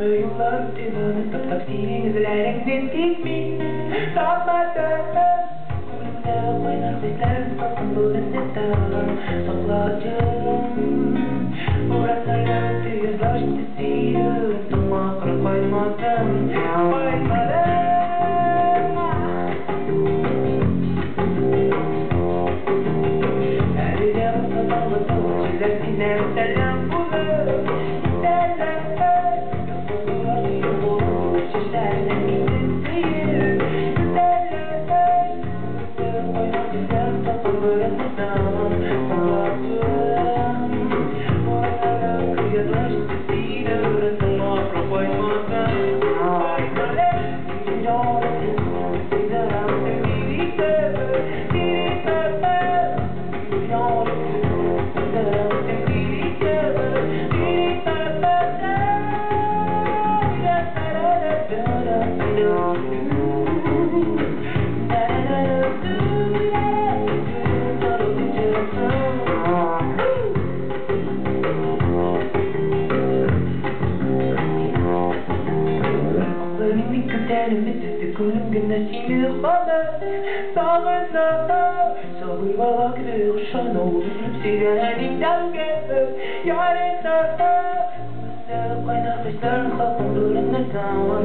yollar ötüyorum. Toplap sirin izlerimden gitmeyin. Sapmadan Kulümde oynar bizlerim sakın bulunca Saklacım Uğraşlarla ötüyor Laştı sirin Tuma kırıp koymadım Koymadım Kulüm güneşini haber Sağına Sağıya gidiyor şana Uğrup sirenim geldi Yarına Kaynar kışların kapı durun ne zaman